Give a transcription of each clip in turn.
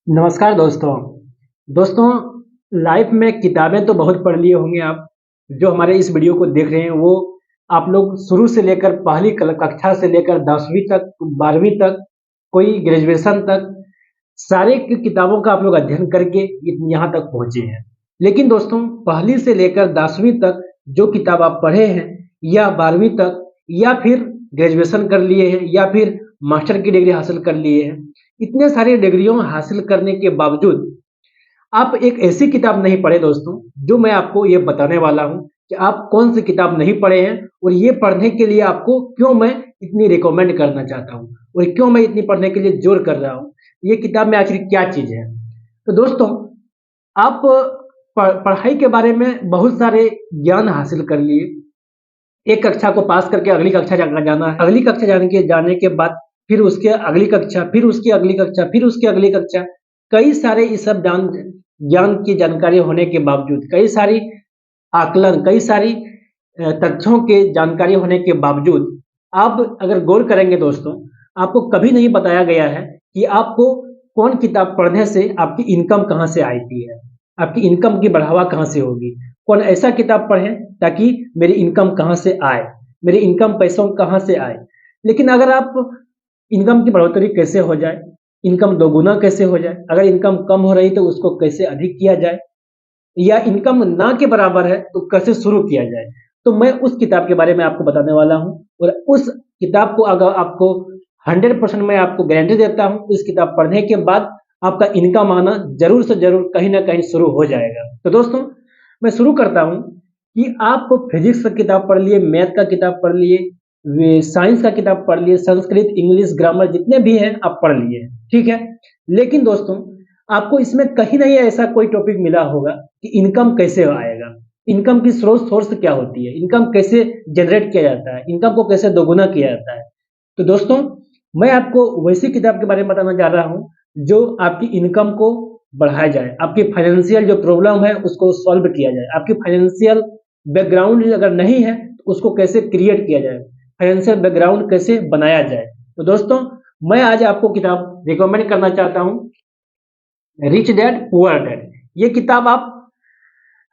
नमस्कार दोस्तों। दोस्तों, लाइफ में किताबें तो बहुत पढ़ लिए होंगे आप। जो हमारे इस वीडियो को देख रहे हैं वो आप लोग शुरू से लेकर पहली कक्षा से लेकर 10वीं तक, 12वीं तक, कोई ग्रेजुएशन तक सारे किताबों का आप लोग अध्ययन करके यहाँ तक पहुँचे हैं। लेकिन दोस्तों, पहली से लेकर 10वीं तक जो किताब आप पढ़े हैं या 12वीं तक या फिर ग्रेजुएशन कर लिए हैं या फिर मास्टर की डिग्री हासिल कर लिए हैं, इतने सारी डिग्रियों हासिल करने के बावजूद आप एक ऐसी किताब नहीं पढ़े दोस्तों, जो मैं आपको ये बताने वाला हूँ कि आप कौन सी किताब नहीं पढ़े हैं और ये पढ़ने के लिए आपको क्यों मैं इतनी रिकमेंड करना चाहता हूँ और क्यों मैं इतनी पढ़ने के लिए जोर कर रहा हूँ। ये किताब में आखिर क्या चीज़ है? तो दोस्तों, आप पढ़ाई के बारे में बहुत सारे ज्ञान हासिल कर लिए। एक कक्षा को पास करके अगली कक्षा जाना है, अगली कक्षा जाने के बाद फिर उसके अगली कक्षा, फिर उसकी अगली कक्षा, फिर उसकी अगली कक्षा। कई सारे ये सब ज्ञान की जानकारी होने के बावजूद, कई सारी आकलन, कई सारी तथ्यों के जानकारी होने के बावजूद आप अगर गौर करेंगे दोस्तों, आपको कभी नहीं बताया गया है कि आपको कौन किताब पढ़ने से आपकी इनकम कहाँ से आती है, आपकी इनकम की बढ़ावा कहाँ से होगी। कौन ऐसा किताब पढ़ें ताकि मेरी इनकम कहाँ से आए, मेरी इनकम पैसों कहाँ से आए। लेकिन अगर आप इनकम की बढ़ोतरी कैसे हो जाए, इनकम दोगुना कैसे हो जाए, अगर इनकम कम हो रही तो उसको कैसे अधिक किया जाए, या इनकम ना के बराबर है तो कैसे शुरू किया जाए, तो मैं उस किताब के बारे में आपको बताने वाला हूँ। और उस किताब को अगर आपको 100% मैं आपको गारंटी देता हूँ, इस किताब पढ़ने के बाद आपका इनकम आना जरूर से जरूर कहीं ना कहीं शुरू हो जाएगा। तो दोस्तों, मैं शुरू करता हूँ कि आप फिजिक्स का किताब पढ़ लिए, मैथ का किताब पढ़ लिए, साइंस का किताब पढ़ लिए, संस्कृत, इंग्लिश, ग्रामर जितने भी हैं आप पढ़ लिए, ठीक है। लेकिन दोस्तों, आपको इसमें कहीं नहीं ऐसा कोई टॉपिक मिला होगा कि इनकम कैसे आएगा, इनकम की सोर्स क्या होती है, इनकम कैसे जनरेट किया जाता है, इनकम को कैसे दोगुना किया जाता है। तो दोस्तों, मैं आपको वैसी किताब के बारे में बताना जा रहा हूँ जो आपकी इनकम को बढ़ाया जाए, आपकी फाइनेंशियल जो प्रॉब्लम है उसको सॉल्व किया जाए, आपकी फाइनेंशियल बैकग्राउंड अगर नहीं है तो उसको कैसे क्रिएट किया जाए, फाइनेंशियल बैकग्राउंड कैसे बनाया जाए। तो दोस्तों, मैं आज आपको किताब रिकमेंड करना चाहता हूँ, रिच डैड पुअर डैड। ये किताब आप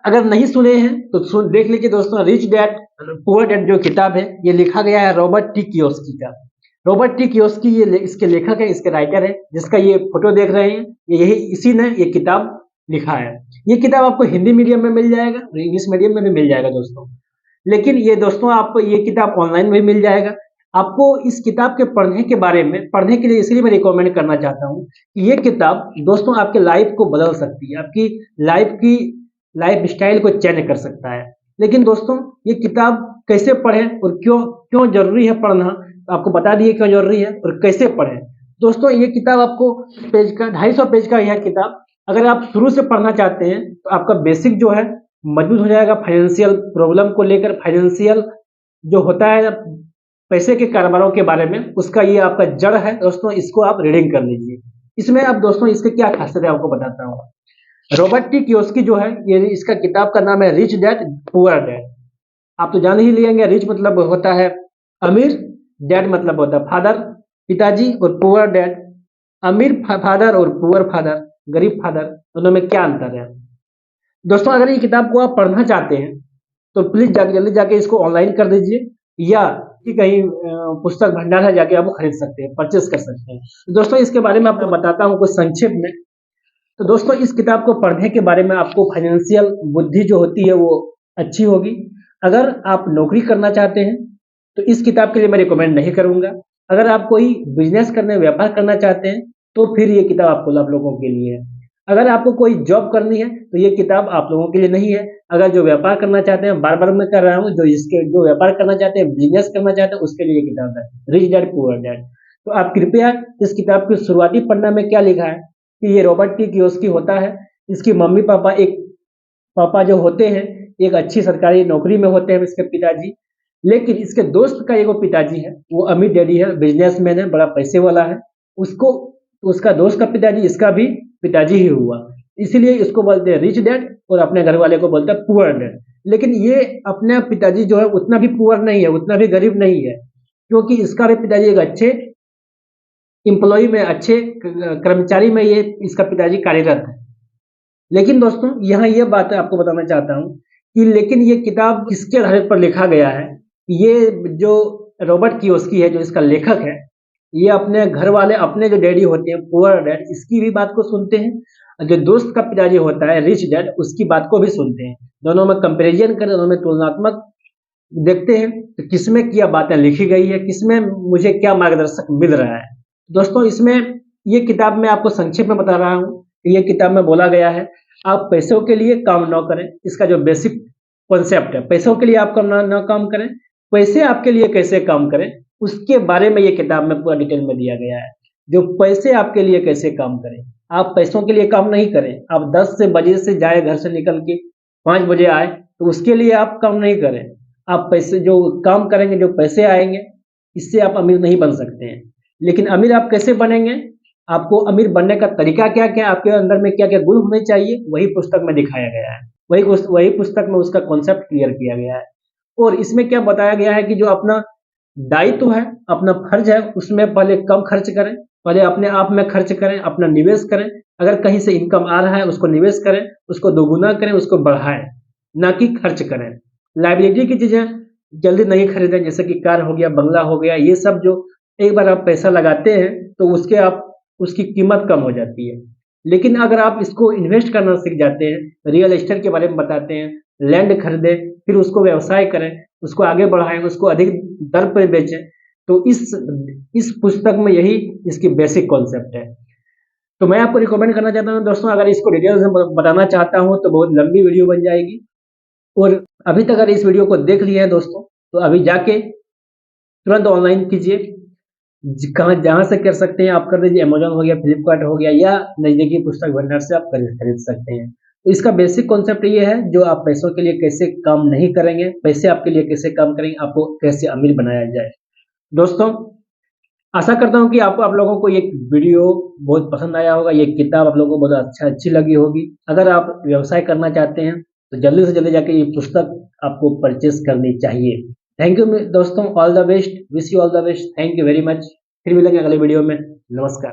अगर नहीं सुने हैं तो देख लीजिए दोस्तों। रिच डैड पुअर डैड जो किताब है ये लिखा गया है रॉबर्ट टी कियोस्की का। रॉबर्ट टी कियोस्की इसके लेखक है, इसके राइटर है, जिसका ये फोटो देख रहे हैं, यही इसी ने ये किताब लिखा है। ये किताब आपको हिंदी मीडियम में मिल जाएगा और इंग्लिश मीडियम में भी मिल जाएगा दोस्तों। लेकिन ये दोस्तों, आपको ये किताब ऑनलाइन में मिल जाएगा। आपको इस किताब के पढ़ने के बारे में पढ़ने के लिए इसलिए मैं रिकमेंड करना चाहता हूँ कि ये किताब दोस्तों आपके लाइफ को बदल सकती है, आपकी लाइफ स्टाइल को चेंज कर सकता है। लेकिन दोस्तों, ये किताब कैसे पढ़ें और क्यों क्यों जरूरी है पढ़ना, तो आपको बता दिए क्यों जरूरी है और कैसे पढ़ें। दोस्तों, ये किताब आपको पेज का 250 पेज का यह किताब अगर आप शुरू से पढ़ना चाहते हैं तो आपका बेसिक जो है मजबूत हो जाएगा। फाइनेंशियल प्रॉब्लम को लेकर, फाइनेंशियल जो होता है पैसे के कारोबारों के बारे में, उसका ये आपका जड़ है दोस्तों। इसको आप रीडिंग कर लीजिए। इसमें अब दोस्तों इसके क्या खासियत है आपको बताता हूँ। रॉबर्ट टी कियोस्की जो है, ये इसका किताब का नाम है रिच डैड पुअर डैड। आप तो जान ही लिएंगे, रिच मतलब होता है अमीर, डैड मतलब होता है फादर, पिताजी, और पुअर डैड अमीर फादर और पुअर फादर गरीब फादर, दोनों में क्या अंतर है। दोस्तों, अगर ये किताब को आप पढ़ना चाहते हैं तो प्लीज जल्दी जाके इसको ऑनलाइन कर दीजिए, या कि कहीं पुस्तक भंडार है, जाके आप वो खरीद सकते हैं, परचेस कर सकते हैं। दोस्तों, इसके बारे में आपको बताता हूँ कुछ संक्षेप में। तो दोस्तों, इस किताब को पढ़ने के बारे में आपको फाइनेंशियल बुद्धि जो होती है वो अच्छी होगी। अगर आप नौकरी करना चाहते हैं तो इस किताब के लिए मैं रिकमेंड नहीं करूंगा। अगर आप कोई बिजनेस करने, व्यापार करना चाहते हैं तो फिर ये किताब आप लोगों के लिए है। अगर आपको कोई जॉब करनी है तो ये किताब आप लोगों के लिए नहीं है। अगर जो व्यापार करना चाहते हैं, बार बार मैं कर रहा हूँ, जो व्यापार करना चाहते हैं, बिजनेस करना चाहते हैं, उसके लिए ये किताब है रिच डैड पुअर डैड। तो आप कृपया इस किताब की शुरुआती पन्ना में क्या लिखा है कि ये रॉबर्ट टी कियोस्की होता है, इसकी मम्मी पापा पापा जो होते हैं एक अच्छी सरकारी नौकरी में होते हैं, इसके पिताजी। लेकिन इसके दोस्त का एक पिताजी है, वो अमीर डैडी है, बिजनेसमैन है, बड़ा पैसे वाला है। उसको उसका दोस्त का पिताजी इसका भी पिताजी ही हुआ, इसलिए इसको बोलते हैं रिच डैड और अपने घर वाले को बोलते हैं पुअर डैड। लेकिन ये अपने पिताजी जो है उतना भी पुअर नहीं है, उतना भी गरीब नहीं है, क्योंकि इसका भी पिताजी एक अच्छे एम्प्लॉय में, अच्छे कर्मचारी में ये इसका पिताजी कार्यरत है। लेकिन दोस्तों यहाँ ये बात आपको बताना चाहता हूँ कि लेकिन ये किताब किसके आधार पर लिखा गया है, ये जो रॉबर्ट कियोसाकी है, जो इसका लेखक है, ये अपने घर वाले, अपने जो डैडी होते हैं पुअर डैड, इसकी भी बात को सुनते हैं, और जो दोस्त का पिताजी होता है रिच डैड, उसकी बात को भी सुनते हैं। दोनों में कंपैरिजन करें, दोनों में तुलनात्मक देखते हैं तो किसमें क्या बातें लिखी गई है, किसमें मुझे क्या मार्गदर्शक मिल रहा है। दोस्तों इसमें ये किताब मैं आपको संक्षेप में बता रहा हूँ कि ये किताब में बोला गया है, आप पैसों के लिए काम न करें। इसका जो बेसिक कॉन्सेप्ट है, पैसों के लिए आप न काम करें, पैसे आपके लिए कैसे काम करें, उसके बारे में ये किताब में पूरा डिटेल में दिया गया है। जो पैसे आपके लिए कैसे काम करें, आप पैसों के लिए काम नहीं करें। आप 10 से बजे से जाए घर से निकल के 5 बजे आए, तो उसके लिए आप काम नहीं करें। आप पैसे जो काम करेंगे, जो पैसे आएंगे, इससे आप अमीर नहीं बन सकते हैं। लेकिन अमीर आप कैसे बनेंगे, आपको अमीर बनने का तरीका क्या क्या, आपके अंदर में क्या क्या गुण होने चाहिए, वही पुस्तक में दिखाया गया है। वही पुस्तक में उसका कॉन्सेप्ट क्लियर किया गया है। और इसमें क्या बताया गया है कि जो अपना दायित्व है, अपना फर्ज है, उसमें पहले कम खर्च करें, पहले अपने आप में खर्च करें, अपना निवेश करें। अगर कहीं से इनकम आ रहा है उसको निवेश करें, उसको दोगुना करें, उसको बढ़ाएं, ना कि खर्च करें। लाइबिलिटी की चीजें जल्दी नहीं खरीदें, जैसे कि कार हो गया, बंगला हो गया, ये सब जो एक बार आप पैसा लगाते हैं तो उसकी कीमत कम हो जाती है। लेकिन अगर आप इसको इन्वेस्ट करना सीख जाते हैं, रियल एस्टेट के बारे में बताते हैं, लैंड खरीदें, फिर उसको व्यवसाय करें, उसको आगे बढ़ाएं, उसको अधिक दर पर बेचें, तो इस पुस्तक में यही इसकी बेसिक कॉन्सेप्ट है। तो मैं आपको रिकमेंड करना चाहता हूँ दोस्तों, अगर इसको डिटेल से बताना चाहता हूँ तो बहुत लंबी वीडियो बन जाएगी। और अभी तक अगर इस वीडियो को देख लिया है दोस्तों, तो अभी जाके तुरंत ऑनलाइन कीजिए। कहाँ जहाँ से कर सकते हैं आप कर दीजिए, अमेजोन हो गया, फ्लिपकार्ट हो गया, या नजदीकी पुस्तक भंडार से आप खरीद सकते हैं। तो इसका बेसिक कॉन्सेप्ट ये है, जो आप पैसों के लिए कैसे काम नहीं करेंगे, पैसे आपके लिए कैसे काम करेंगे, आपको कैसे अमीर बनाया जाए। दोस्तों आशा करता हूँ कि आप लोगों को ये वीडियो बहुत पसंद आया होगा, ये किताब आप लोगों को बहुत अच्छी लगी होगी। अगर आप व्यवसाय करना चाहते हैं तो जल्दी से जल्दी जाके ये पुस्तक आपको परचेस करनी चाहिए। थैंक यू दोस्तों, all the best, wish you all the best, thank you very much. फिर मिलेंगे अगले वीडियो में। नमस्कार।